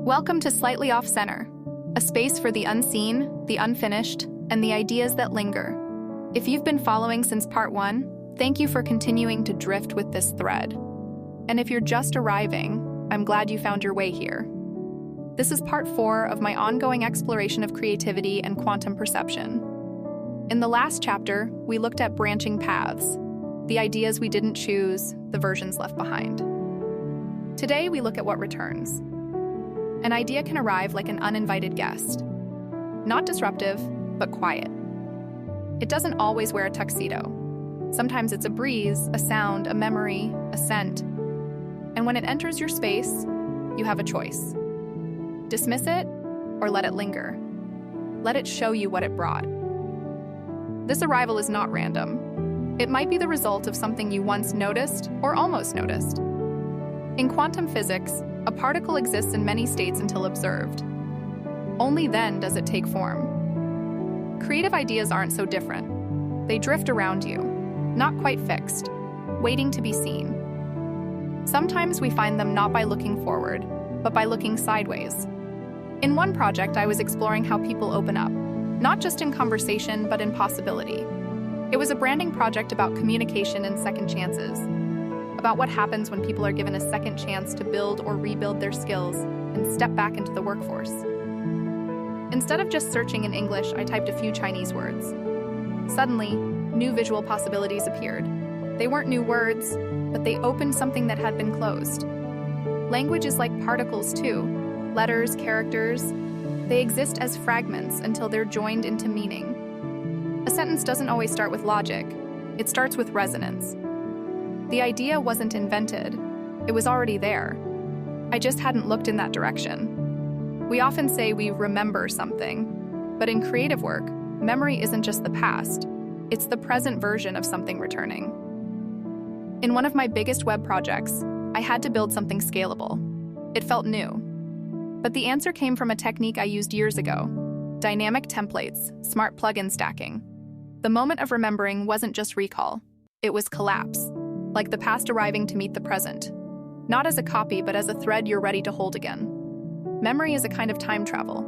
Welcome to Slightly Off Center, a space for the unseen, the unfinished, and the ideas that linger. If you've been following since part 1, thank you for continuing to drift with this thread. And if you're just arriving, I'm glad you found your way here. This is part 4 of my ongoing exploration of creativity and quantum perception. In the last chapter, we looked at branching paths, the ideas we didn't choose, the versions left behind. Today, we look at what returns. An idea can arrive like an uninvited guest. Not disruptive, but quiet. It doesn't always wear a tuxedo. Sometimes it's a breeze, a sound, a memory, a scent. And when it enters your space, you have a choice. Dismiss it, or let it linger. Let it show you what it brought. This arrival is not random. It might be the result of something you once noticed or almost noticed. In quantum physics, a particle exists in many states until observed. Only then does it take form. Creative ideas aren't so different. They drift around you, not quite fixed, waiting to be seen. Sometimes we find them not by looking forward, but by looking sideways. In one project, I was exploring how people open up, not just in conversation, but in possibility. It was a branding project about communication and second chances, about what happens when people are given a second chance to build or rebuild their skills and step back into the workforce. Instead of just searching in English, I typed a few Chinese words. Suddenly, new visual possibilities appeared. They weren't new words, but they opened something that had been closed. Language is like particles too. Letters, characters, they exist as fragments until they're joined into meaning. A sentence doesn't always start with logic. It starts with resonance. The idea wasn't invented. It was already there. I just hadn't looked in that direction. We often say we remember something, but in creative work, memory isn't just the past. It's the present version of something returning. In one of my biggest web projects, I had to build something scalable. It felt new. But the answer came from a technique I used years ago: dynamic templates, smart plugin stacking. The moment of remembering wasn't just recall. It was collapse. Like the past arriving to meet the present. Not as a copy, but as a thread you're ready to hold again. Memory is a kind of time travel.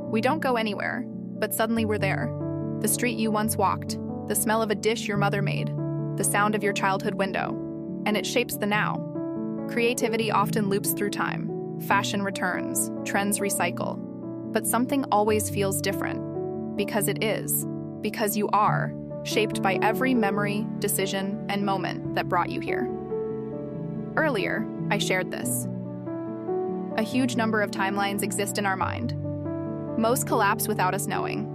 We don't go anywhere, but suddenly we're there. The street you once walked, the smell of a dish your mother made, the sound of your childhood window, and it shapes the now. Creativity often loops through time. Fashion returns, trends recycle. But something always feels different. Because it is. Because you are. Shaped by every memory, decision, and moment that brought you here. Earlier, I shared this. A huge number of timelines exist in our mind. Most collapse without us knowing.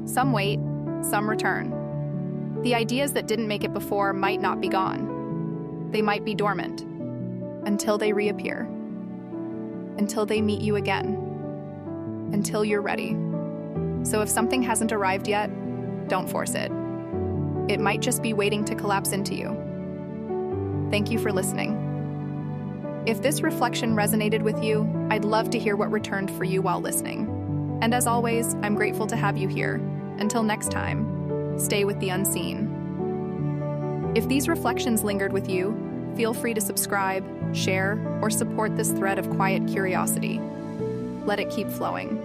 Some wait, some return. The ideas that didn't make it before might not be gone. They might be dormant. Until they reappear. Until they meet you again. Until you're ready. So if something hasn't arrived yet, don't force it. It might just be waiting to collapse into you. Thank you for listening. If this reflection resonated with you, I'd love to hear what returned for you while listening. And as always, I'm grateful to have you here. Until next time, stay with the unseen. If these reflections lingered with you, feel free to subscribe, share, or support this thread of quiet curiosity. Let it keep flowing.